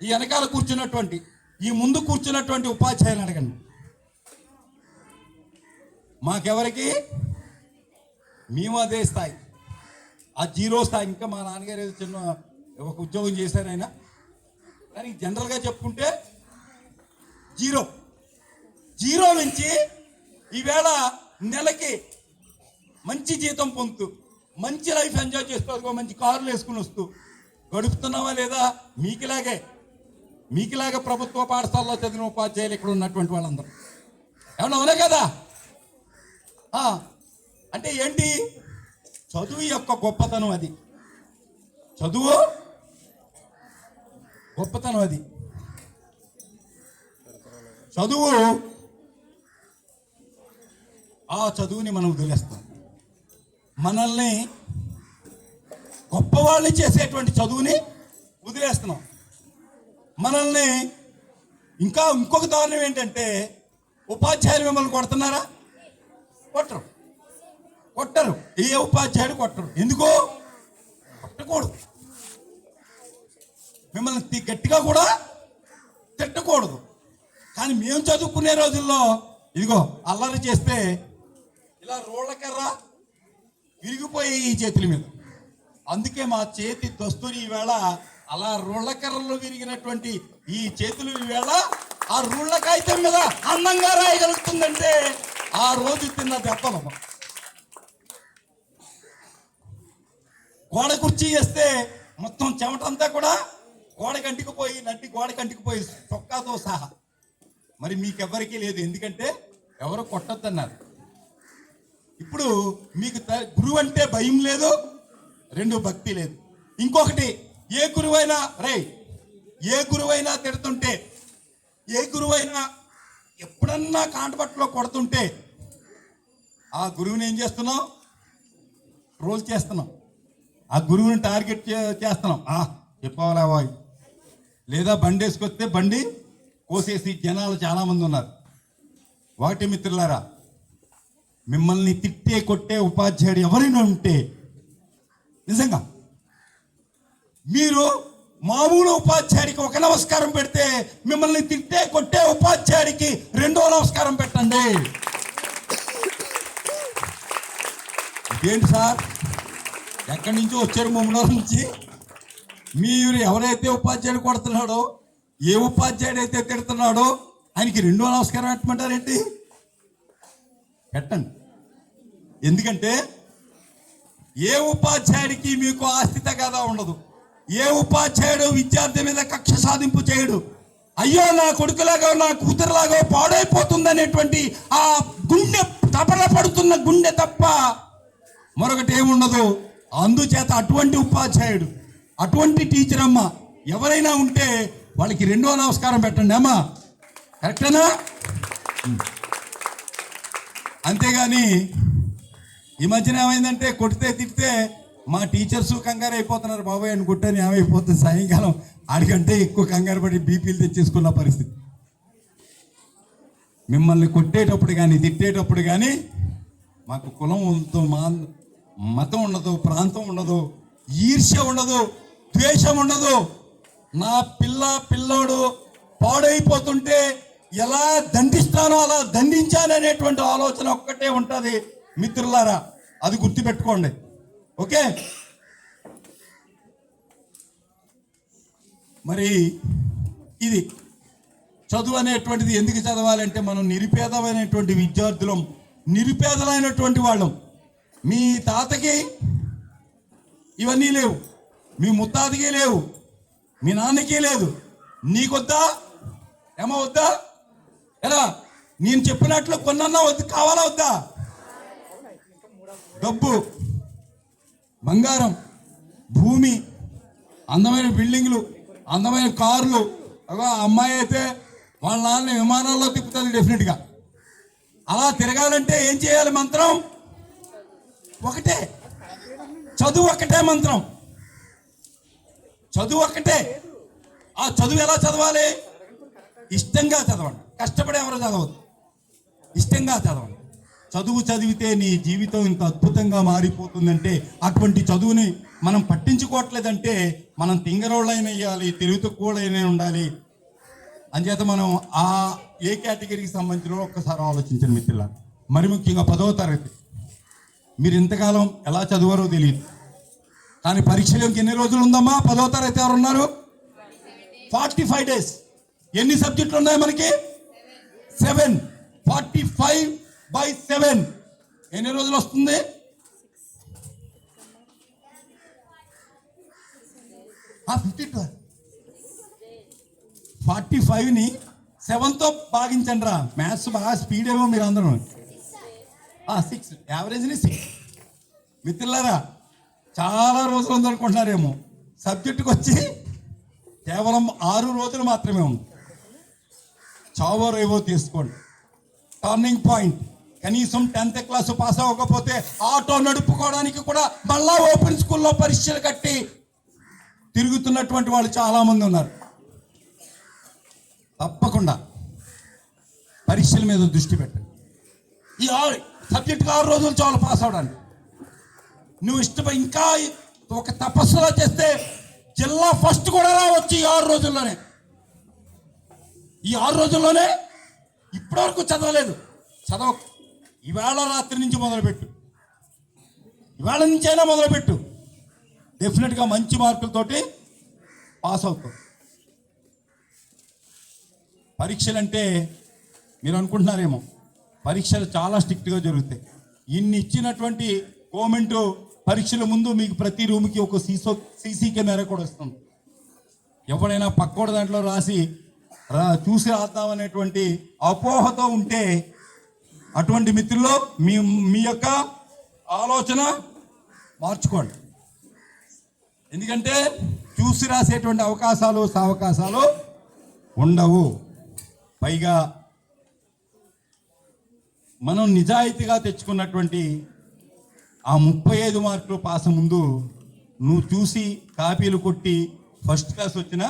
ఈ వెనకాల కూర్చున్నటువంటి, ఈ ముందు కూర్చున్నటువంటి ఉపాధ్యాయులు అడగండి. మాకెవరికి? మేము అదే స్థాయి, ఆ జీరో స్థాయి. ఇంకా మా నాన్నగారు ఏదో చిన్న ఒక ఉద్యోగం చేశారు ఆయన, కానీ జనరల్గా చెప్పుకుంటే జీరో నుంచి ఈవేళ నెలకి మంచి జీతం పొందుతూ మంచి లైఫ్ ఎంజాయ్ చేస్తూ, మంచి కార్లు వేసుకుని వస్తూ గడుపుతున్నావా లేదా? మీకులాగా ప్రభుత్వ పాఠశాలలో చదివిన ఉపాధ్యాయులు ఇక్కడ ఉన్నటువంటి వాళ్ళందరూ ఏమన్నా అవునా కదా? అంటే ఏంటి? చదువు యొక్క గొప్పతనం అది. చదువు గొప్పతనం అది. చదువు, ఆ చదువుని మనం వదిలేస్తాం. మనల్ని గొప్పవాళ్ళని చేసేటువంటి చదువుని వదిలేస్తున్నాం. మనల్ని ఇంకొక దారుణం ఏంటంటే, ఉపాధ్యాయులు మిమ్మల్ని కొడుతున్నారా? కొట్టరు. ఏ ఉపాధ్యాయుడు కొట్టరు. ఎందుకో? కొట్టకూడదు. మిమ్మల్ని గట్టిగా కూడా తిట్టకూడదు. కానీ మేము చదువుకునే రోజుల్లో ఇదిగో అల్లరి చేస్తే ఇలా రోళ్ళకర్ర విరిగిపోయి ఈ చేతుల మీద. అందుకే మా చేతి దస్తుని ఈవేళ అలా రోళ్ళకర్రలో విరిగినటువంటి ఈ చేతులు ఈవేళ ఆ రోళ్ళ కాగితం మీద అందంగా రాయగలుగుతుందంటే ఆ రోజు తిన్న దెబ్బలు. గోడ కుర్చీ వేస్తే మొత్తం చెమటంతా కూడా గోడకంటికిపోయి చొక్కాతో సహా. మరి మీకెవ్వరికీ లేదు, ఎందుకంటే ఎవరు కొట్టొద్దన్నారు. ఇప్పుడు మీకు గురువు అంటే భయం లేదు, 2 భక్తి లేదు. ఇంకొకటి, ఏ గురువైనా తిడుతుంటే, ఏ గురువైనా ఎప్పుడన్నా కాంటపట్టులో కొడుతుంటే ఆ గురువుని ఏం చేస్తున్నాం? ట్రోల్ చేస్తున్నాం. ఆ గురువుని టార్గెట్ చేస్తున్నాం. చెప్పవాలా బాయ్, లేదా బండి వేసుకొస్తే బండి కోసేసి జనాలు చాలామంది ఉన్నారు. వాటి మిత్రులారా, మిమ్మల్ని తిట్టే కొట్టే ఉపాధ్యాయుడు ఎవరైనా ఉంటే నిజంగా మీరు మామూలు ఉపాధ్యాయుడికి 1 నమస్కారం పెడితే, మిమ్మల్ని తిట్టే కొట్టే ఉపాధ్యాయుడికి 2వ నమస్కారం పెట్టండి. ఏంటి సార్, ఎక్కడి నుంచో వచ్చారు మమ్మల్ని నుంచి? మీరు ఎవరైతే ఉపాధ్యాయుడు కొడుతున్నాడో, ఏ ఉపాధ్యాయుడు అయితే తిడుతున్నాడో ఆయనకి 2వ నమస్కారం పెట్టమంటారేంటి? పెట్టండి. ఎందుకంటే ఏ ఉపాధ్యాయుడికి మీకు ఆస్తి తగాదా ఉండదు. ఏ ఉపాధ్యాయుడు విద్యార్థి మీద కక్ష సాధింపు చేయడు. అయ్యో నా కొడుకులాగా నా కూతురులాగా పాడైపోతుందనేటువంటి ఆ గుండె తపన పడుతున్న గుండె తప్ప మరొకటి ఏముండదు. అందుచేత అటువంటి ఉపాధ్యాయుడు, అటువంటి టీచర్ అమ్మ ఎవరైనా ఉంటే వాళ్ళకి 2వ నమస్కారం పెట్టండి అమ్మా. కరెక్టేనా? అంతేగాని ఈ మధ్యన ఏమైందంటే, కొడితే తిడితే మా టీచర్స్ కంగారు అయిపోతున్నారు. బాబాయ్ అని కొట్టని ఏమైపోతుంది, సాయంకాలం ఆడికంటే ఎక్కువ కంగారు పడి బీపీలు తెచ్చేసుకున్న పరిస్థితి. మిమ్మల్ని కొట్టేటప్పుడు కానీ పిట్టేటప్పుడు కానీ మాకు కులం ఉండదు, మతం ఉండదు, ప్రాంతం ఉండదు, ఈర్ష్య ఉండదు, ద్వేషం ఉండదు. నా పిల్లోడు పాడైపోతుంటే ఎలా దండిస్తానో అలా దండించాననేటువంటి ఆలోచన ఒక్కటే ఉంటుంది మిత్రులారా. అది గుర్తుపెట్టుకోండి. ఓకే? మరి ఇది చదువు అనేటువంటిది ఎందుకు చదవాలంటే మనం నిరుపేదమైనటువంటి విద్యార్థులం, నిరుపేదలైనటువంటి వాళ్ళం. మీ తాతకి ఇవన్నీ లేవు, మీ ముత్తాతకి లేవు, మీ నాన్నకి లేదు, నీకొద్దా? ఏమో వద్దా? ఎలా నేను చెప్పినట్లు కొన్నన్నా వద్దు, కావాలా వద్దా? డబ్బు, బంగారం, భూమి, అందమైన బిల్డింగ్లు, అందమైన కార్లు. అమ్మాయి అయితే వాళ్ళ నాన్న విమానాల్లో తిప్పుతుంది డెఫినెట్గా. అలా తిరగాలంటే ఏం చేయాలి? మంత్రం ఒకటే, చదువు ఒకటే మంత్రం, చదువు ఒకటే. ఆ చదువు ఎలా చదవాలి? ఇష్టంగా చదవండి, కష్టపడి ఎవరు చదవద్దు, ఇష్టంగా చదవండి. చదువు చదివితే నీ జీవితం ఇంత అద్భుతంగా మారిపోతుందంటే అటువంటి చదువుని మనం పట్టించుకోవట్లేదంటే మనం తింగరోళ్ళైనా వేయాలి, తెలుగు తక్కువైనా ఉండాలి. అంచేత మనం ఆ ఏ కేటగిరీకి సంబంధించిన ఒక్కసారి ఆలోచించండి మిత్రుల. మరి ముఖ్యంగా 10వ తరగతి మీరు ఇంతకాలం ఎలా చదివారో తెలియదు, కానీ పరీక్షలకు ఎన్ని రోజులు ఉందమ్మా? 10వ తరగతి ఎవరు ఉన్నారు? 45 days. ఎన్ని సబ్జెక్టులు ఉన్నాయి మనకి? 7. 45/7 ఎన్ని రోజులు వస్తుంది? 52. 45ని 7తో భాగించండి రా. మ్యాథ్స్ బాగా స్పీడ్ ఏమో మీరు అందరూ. 6, యావరేజ్ని 6. మిత్రులారా, చాలా రోజులు ఉందనుకుంటున్నారేమో, సబ్జెక్టుకి వచ్చి కేవలం 6 రోజులు మాత్రమే ఉంది. చావో రేవో తీసుకోండి. Turning point. కనీసం 10th క్లాస్ పాస్ అవ్వకపోతే ఆటో నడుపుకోవడానికి కూడా మళ్ళా ఓపెన్ స్కూల్లో పరీక్షలు కట్టి తిరుగుతున్నటువంటి వాళ్ళు చాలామంది ఉన్నారు. తప్పకుండా పరీక్షల మీద దృష్టి పెట్టండి. ఈ సబ్జెక్టుకి 6 రోజులు చాలు పాస్ అవడానికి. నువ్వు ఇష్టపడి ఇంకా ఒక తపస్సులో చేస్తే జిల్లా ఫస్ట్ కూడా రావచ్చు ఈ 6 రోజుల్లోనే. ఈ 6 రోజుల్లోనే ఇప్పటివరకు చదవలేదు, చదవ. ఇవాళ రాత్రి నుంచి మొదలుపెట్టు, ఇవాళ నుంచైనా మొదలుపెట్టు. డెఫినెట్గా మంచి మార్కులతోటి పాస్ అవుతావు. పరీక్షలు అంటే మీరు అనుకుంటున్నారేమో, పరీక్షలు చాలా స్ట్రిక్ట్గా జరుగుతాయి. ఇన్ని ఇచ్చినటువంటి గవర్నమెంట్ పరీక్షల ముందు మీకు ప్రతి రూమ్కి ఒక సీసీ కెమెరా కూడా వస్తుంది. ఎవరైనా పక్కోడి దాంట్లో రాసి చూసి రాద్దామనేటువంటి అపోహతో ఉంటే అటువంటి మిత్రుల్లో మీ యొక్క ఆలోచన మార్చుకోండి. ఎందుకంటే చూసి రాసేటువంటి అవకాశాలు ఉండవు. పైగా మనం నిజాయితీగా తెచ్చుకున్నటువంటి ఆ 35 మార్కులు పాస్ ముందు నువ్వు చూసి కాపీలు కొట్టి ఫస్ట్ క్లాస్ వచ్చిన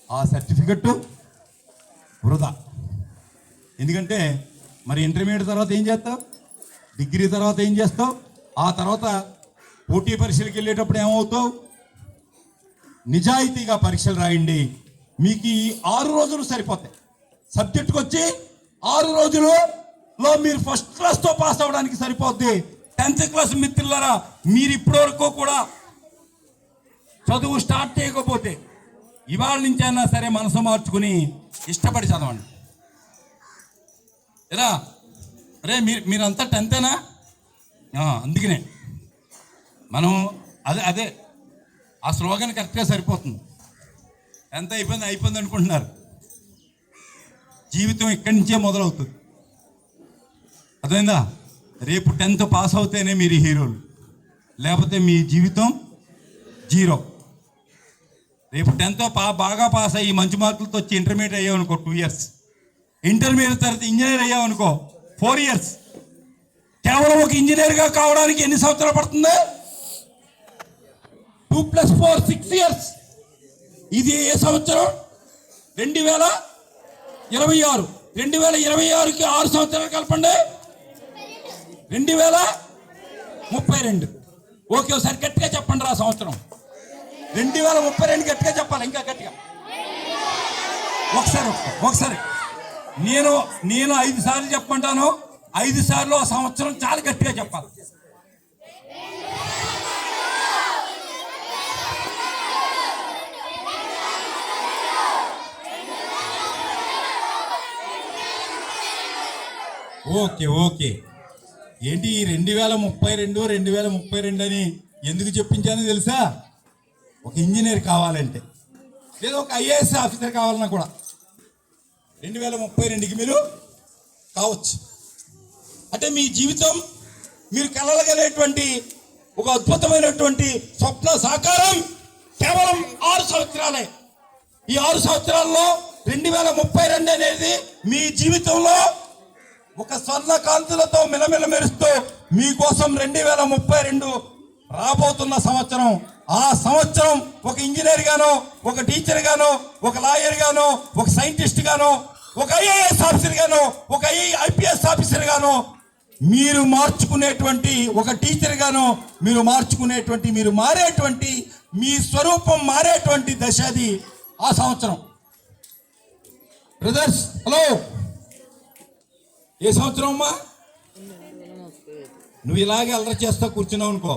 ఆ సర్టిఫికెట్ వృధా. ఎందుకంటే మరి ఇంటర్మీడియట్ తర్వాత ఏం చేస్తావు, డిగ్రీ తర్వాత ఏం చేస్తావు, ఆ తర్వాత పోటీ పరీక్షలకు వెళ్ళేటప్పుడు ఏమవుతావు? నిజాయితీగా పరీక్షలు రాయండి. మీకు ఈ 6 రోజులు సరిపోతాయి. సబ్జెక్టుకి వచ్చి 6 రోజులలో మీరు ఫస్ట్ క్లాస్తో పాస్ అవ్వడానికి సరిపోద్ది. 10th క్లాస్ మిత్రులారా, మీరు ఇప్పటివరకు కూడా చదువు స్టార్ట్ చేయకపోతే ఇవాళ నుంచి అయినా సరే మనసు మార్చుకుని ఇష్టపడి చదవండి. ఎలా రే మీరంతా 10థేనా? అందుకనే మనం అదే ఆ స్లోగన్ కరెక్ట్గా సరిపోతుంది. ఎంత అయిపోయింది అనుకుంటున్నారు. జీవితం ఇక్కడి నుంచే మొదలవుతుంది. అర్థమైందా? రేపు 10th పాస్ అవుతేనే మీరు హీరోలు, లేకపోతే మీ జీవితం 0. రేపు 10th బాగా పాస్ అయ్యి మంచి మార్కులతో వచ్చి ఇంటర్మీడియట్ అయ్యావు అనుకో 2 years, ఇంటర్మీడియట్ తర్వాత ఇంజనీర్ అయ్యావు అనుకో 4 years. కేవలం ఒక ఇంజనీర్గా కావడానికి ఎన్ని సంవత్సరాలు పడుతుంది? 2 + 4 6 years. ఇది ఏ సంవత్సరం? 2026. 2026కి 6 సంవత్సరాలు కలపండి, 2032. ఓకే, ఒకసారి గట్టిగా చెప్పండి రా సంవత్సరం. 2032 గట్టిగా చెప్పాలి, ఇంకా గట్టిగా. ఒకసారి నేను 5 సార్లు చెప్పమంటాను, 5 సార్లు ఆ సంవత్సరం చాలా గట్టిగా చెప్పాలి. Okay okay. ఏంటి ఈ 2032 2032 అని ఎందుకు చెప్పించానో తెలుసా? ఒక ఇంజనీర్ కావాలంటే, లేదా ఒక ఐఏఎస్ ఆఫీసర్ కావాలన్నా కూడా 2032కి మీరు కావచ్చు. అంటే మీ జీవితం, మీరు కలగలిగేటువంటి ఒక అద్భుతమైనటువంటి స్వప్న సాకారం కేవలం 6 సంవత్సరాలే. ఈ 6 సంవత్సరాల్లో 2032 అనేది మీ జీవితంలో ఒక స్వర్ణ కాంతులతో మిలమిల మెరుస్తూ మీకోసం 2032 రాబోతున్న సంవత్సరం. ఆ సంవత్సరం ఒక ఇంజనీర్ గానో, ఒక టీచర్ గానో, ఒక లాయర్ గానో, ఒక సైంటిస్ట్ గానో, ఒక ఐఏఎస్ ఆఫీసర్ గానో, ఒక ఐపీఎస్ ఆఫీసర్ గానో మీరు మార్చుకునేటువంటి, ఒక టీచర్ గానో మీరు మార్చుకునేటువంటి, మీరు మారేటువంటి, మీ స్వరూపం మారేటువంటి దశ అది ఆ సంవత్సరం. బ్రదర్స్ హలో, ఏ సంవత్సరం అమ్మా? నువ్వు ఇలాగే అల్లరి చేస్తా కూర్చున్నావు అనుకో,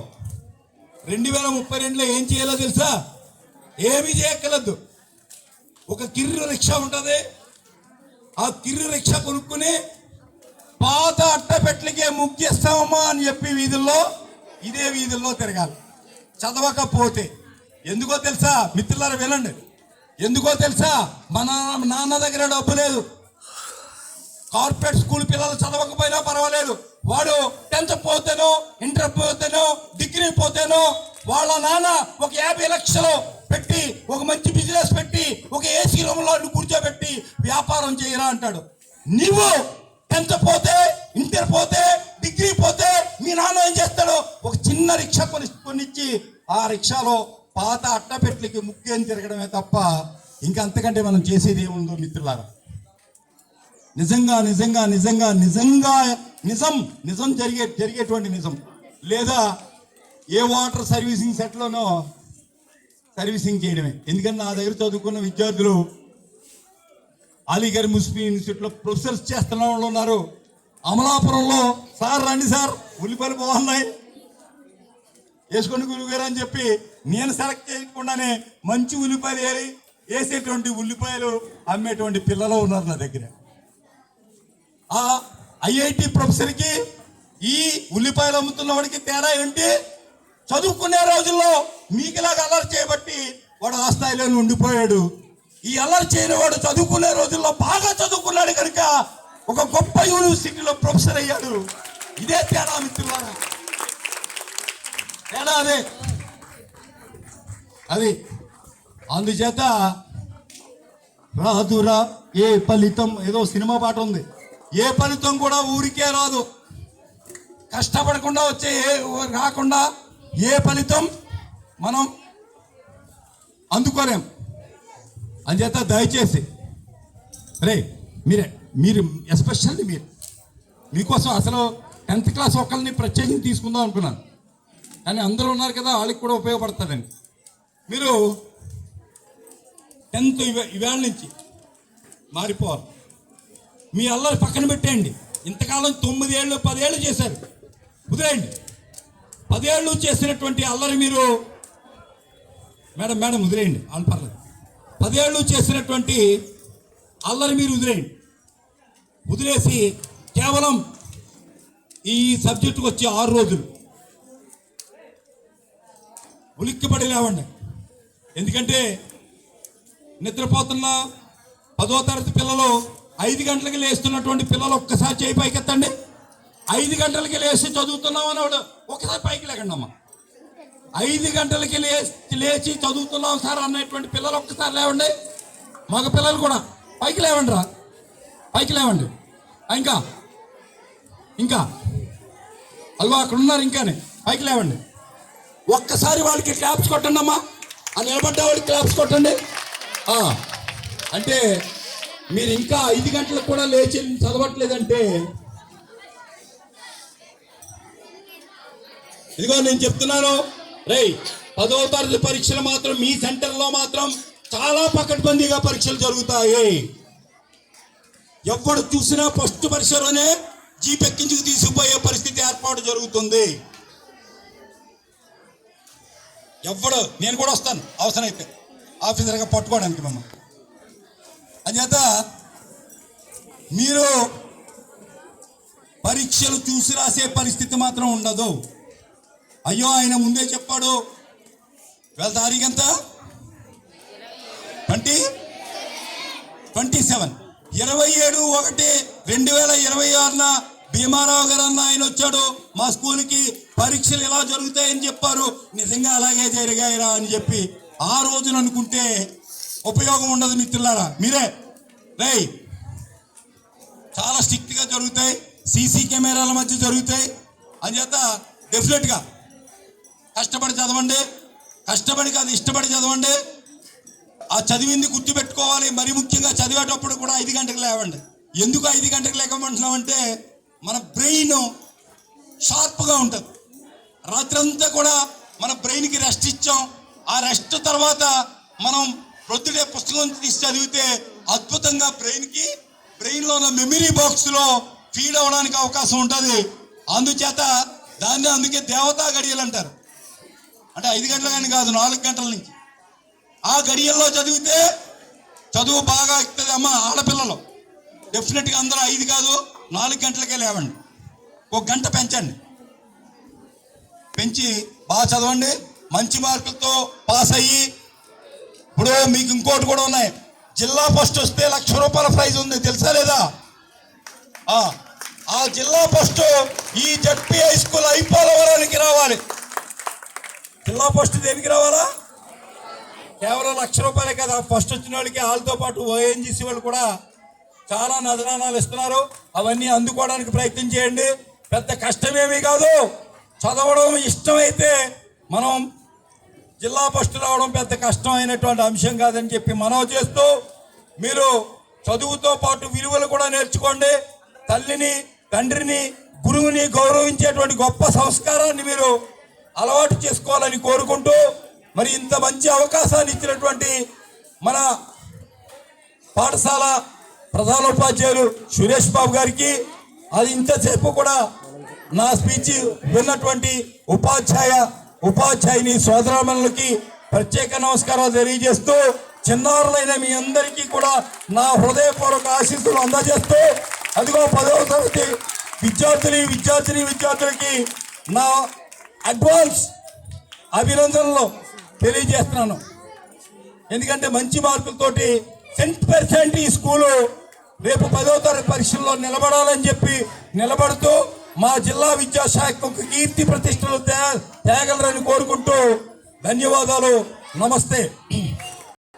2032లో ఏం చేయాలో తెలుసా? ఏమీ చేయక్కర్లేదు. ఒక కిర్రు రిక్షా ఉంటుంది. ఆ కిర్రు రిక్షా కొనుక్కుని పాత అట్టపెట్లకే ముగ్గేస్తామమ్మా అని చెప్పి ఇదే వీధుల్లో తిరగాలి. చదవకపోతే ఎందుకో తెలుసా మిత్రులారా, వినండి. ఎందుకో తెలుసా? మన నాన్న దగ్గర డబ్బు లేదు. కార్పొరేట్ స్కూల్ పిల్లలు చదవకపోయినా పర్వాలేదు, వాడు 10th పోతేనో, ఇంటర్ పోతేనో, డిగ్రీ పోతేనో వాళ్ళ నాన్న ఒక 50 లక్షలు పెట్టి ఒక మంచి బిజినెస్ పెట్టి ఒక ఏసీ రూమ్లో కూర్చోబెట్టి వ్యాపారం చేయరా అంటాడు. నువ్వు 10th పోతే, ఇంటర్ పోతే, డిగ్రీ పోతే మీ నాన్న ఏం చేస్తాడు? ఒక చిన్న రిక్షా కొనిచ్చి ఆ రిక్షాలో పాత అట్టపెట్లకి ముఖ్యం తిరగడమే తప్ప ఇంకంతకంటే మనం చేసేది ఏముందో మిత్రులారా. నిజంగా నిజంగా నిజంగా నిజంగా నిజం జరిగేటువంటి నిజం. లేదా ఏ వాటర్ సర్వీసింగ్ సెట్లోనో సర్వీసింగ్ చేయడమే. ఎందుకంటే నా దగ్గర చదువుకున్న విద్యార్థులు అలీగర్ ముస్లిం ఇన్స్టిట్యూట్లో ప్రొఫెసర్స్ చేస్తున్న వాళ్ళు ఉన్నారు. అమలాపురంలో సార్ రండి సార్, ఉల్లిపాయలు బాగున్నాయి వేసుకోండి గురువు గారు అని చెప్పి నేను సెలెక్ట్ చేయకుండానే మంచి ఉల్లిపాయలు వేసేటువంటి ఉల్లిపాయలు అమ్మేటువంటి పిల్లలు ఉన్నారు నా దగ్గర. ఆ ఐఐటి ప్రొఫెసర్కి ఈ ఉల్లిపాయలు అమ్ముతున్న వాడికి తేడా ఏంటి? చదువుకునే రోజుల్లో మీకులాగా అల్లరి చేయబట్టి వాడు ఆ స్థాయిలోనే ఉండిపోయాడు. ఈ అల్లరి చేయని వాడు చదువుకునే రోజుల్లో బాగా చదువుకున్నాడు కనుక ఒక గొప్ప యూనివర్సిటీలో ప్రొఫెసర్ అయ్యాడు. ఇదే తేడా మిత్రులారా, తేడా అది. అందుచేత రాదురా ఏ ఫలితం, ఏదో సినిమా పాట ఉంది, ఏ ఫలితం కూడా ఊరికే రాదు. కష్టపడకుండా వచ్చే రాకుండా ఏ ఫలితం మనం అందుకోలేం. అందుచేత దయచేసి మీరు ఎస్పెషల్లీ మీకోసం అసలు 10th క్లాస్ ఒకళ్ళని ప్రత్యేకించి తీసుకుందాం అనుకున్నాను, కానీ అందరూ ఉన్నారు కదా, వాళ్ళకి కూడా ఉపయోగపడుతుందండి. మీరు 10th ఇవాళ నుంచి మారిపోవాలి. మీ అల్లరి పక్కన పెట్టేయండి. ఇంతకాలం 9 ఏళ్ళు 10 ఏళ్ళు చేశారు, వదిలేయండి. 10 ఏళ్ళు చేసినటువంటి అల్లరి మీరు మేడం వదిలేయండి, అని పర్లేదు. 10 ఏళ్ళు చేసినటువంటి అల్లరి మీరు వదిలేసి కేవలం ఈ సబ్జెక్టుకు వచ్చి 6 రోజులు ఉలిక్కిపడి లేవండి. ఎందుకంటే నిద్రపోతున్న 10వ తరగతి పిల్లలు 5 గంటలకి లేస్తున్నటువంటి పిల్లలు ఒక్కసారి చేయి పైకి ఎత్తండి. 5 గంటలకి లేచి చదువుతున్నాం అనేవాడు ఒకసారి పైకి లేకండి అమ్మ. 5 గంటలకి లేచి చదువుతున్నాం సార్ అన్నటువంటి పిల్లలు ఒక్కసారి లేవండి. మగ పిల్లలు కూడా పైకి లేవండి రా, పైకి లేవండి. ఇంకా అదిగో అక్కడ ఉన్నారు, ఇంకానే పైకి లేవండి. ఒక్కసారి వాళ్ళకి క్లాప్స్ కొట్టండి అమ్మా. ఆ నిలబడ్డ వాళ్ళకి క్లాప్స్ కొట్టండి. అంటే మీరు ఇంకా 5 గంటలకు కూడా లేచి చదవట్లేదంటే, ఇదిగో నేను చెప్తున్నాను, 10వ తరగతి పరీక్షలు మాత్రం మీ సెంటర్లో మాత్రం చాలా పకడ్బందీగా పరీక్షలు జరుగుతాయి. ఎవడు చూసినా ఫస్ట్ పరీక్షలోనే జీపెక్కించుకు తీసుకుపోయే పరిస్థితి ఏర్పాటు జరుగుతుంది. నేను కూడా వస్తాను అవసరమైతే ఆఫీసర్గా పట్టుకోవడానికి మమ్మల్ని. అంచేత మీరు పరీక్షలు చూసి రాసే పరిస్థితి మాత్రం ఉండదు. అయ్యో ఆయన ముందే చెప్పాడు. ఇవాళ తారీఖు ఎంత? 27 27/1/2026 భీమారావు గారు అన్న ఆయన వచ్చాడు. మా స్కూల్కి పరీక్షలు ఎలా జరుగుతాయని చెప్పారు. నిజంగా అలాగే జరిగాయిరా అని చెప్పి ఆ రోజున అనుకుంటే ఉపయోగం ఉండదు మిత్రులారా. మీరే రేయ్ చాలా స్ట్రిక్ట్గా జరుగుతాయి, సీసీ కెమెరాల మధ్య జరుగుతాయి అని చేత డెఫినెట్గా కష్టపడి చదవండి. కష్టపడి కాదు, ఇష్టపడి చదవండి. ఆ చదివింది గుర్తుపెట్టుకోవాలి. మరి ముఖ్యంగా చదివేటప్పుడు కూడా 5 గంటలకు లేవండి. ఎందుకు 5 గంటలకు లేకమంటున్నామంటే మన బ్రెయిన్ షార్ప్గా ఉంటుంది. రాత్రంతా కూడా మన బ్రెయిన్కి రెస్ట్ ఇచ్చాం. ఆ రెస్ట్ తర్వాత మనం ప్రొద్దుటే పుస్తకం తీసి చదివితే అద్భుతంగా బ్రెయిన్లో ఉన్న మెమరీ బాక్స్లో ఫీడ్ అవ్వడానికి అవకాశం ఉంటుంది. అందుచేత అందుకే దేవతా గడియలు అంటారు. అంటే 5 గంటల కానీ కాదు, 4 గంటల నుంచి ఆ గడియల్లో చదివితే చదువు బాగా ఎక్కుతుంది. అమ్మ ఆడపిల్లలు డెఫినెట్గా అందరూ 5 కాదు 4 గంటలకే లేవండి. 1 గంట పెంచి బాగా చదవండి. మంచి మార్కులతో పాస్ అయ్యి, ఇప్పుడు మీకు ఇంకోటి కూడా ఉన్నాయి. జిల్లా ఫస్ట్ వస్తే ₹1,00,000 ప్రైజ్ ఉంది, తెలుసా లేదా? ఆ జిల్లా ఫస్ట్ ఈ జడ్పీ హై స్కూల్ అయిపోలవరానికి రావాలి. జిల్లా ఫస్ట్ దేనికి రావాలా? కేవలం ₹1,00,000 కదా. ఫస్ట్ వచ్చిన వాళ్ళకి వాళ్ళతో పాటు ఓఎన్జీసీ వాళ్ళు కూడా చాలా నజరానాలు ఇస్తున్నారు. అవన్నీ అందుకోవడానికి ప్రయత్నం చేయండి. పెద్ద కష్టమేమీ కాదు. చదవడం ఇష్టమైతే మనం జిల్లా ఫస్ట్ రావడం పెద్ద కష్టమైనటువంటి అంశం కాదని చెప్పి మనవి చేస్తూ, మీరు చదువుతో పాటు విలువలు కూడా నేర్చుకోండి. తల్లిని, తండ్రిని, గురువుని గౌరవించేటువంటి గొప్ప సంస్కారాన్ని మీరు అలవాటు చేసుకోవాలని కోరుకుంటూ, మరి ఇంత మంచి అవకాశాన్ని ఇచ్చినటువంటి మన పాఠశాల ప్రధానోపాధ్యాయులు సురేష్ బాబు గారికి, అది ఇంతసేపు కూడా నా స్పీచ్ విన్నటువంటి ఉపాధ్యాయుని సోదరామణులకి ప్రత్యేక నమస్కారాలు తెలియజేస్తూ, చిన్నారులైన మీ అందరికీ కూడా నా హృదయపూర్వక ఆశీస్సులు అందజేస్తూ, అదిగో 10వ తరగతి విద్యార్థులకి నా అడ్వాన్స్ అభినందనలు తెలియజేస్తున్నాను. ఎందుకంటే మంచి మార్కులతోటి 100% ఈ స్కూలు రేపు 10వ తరగతి పరీక్షల్లో నిలబడాలని చెప్పి నిలబడుతూ మా జిల్లా విద్యాశాఖకు కీర్తి ప్రతిష్టలు తేగలరని కోరుకుంటూ ధన్యవాదాలు. నమస్తే.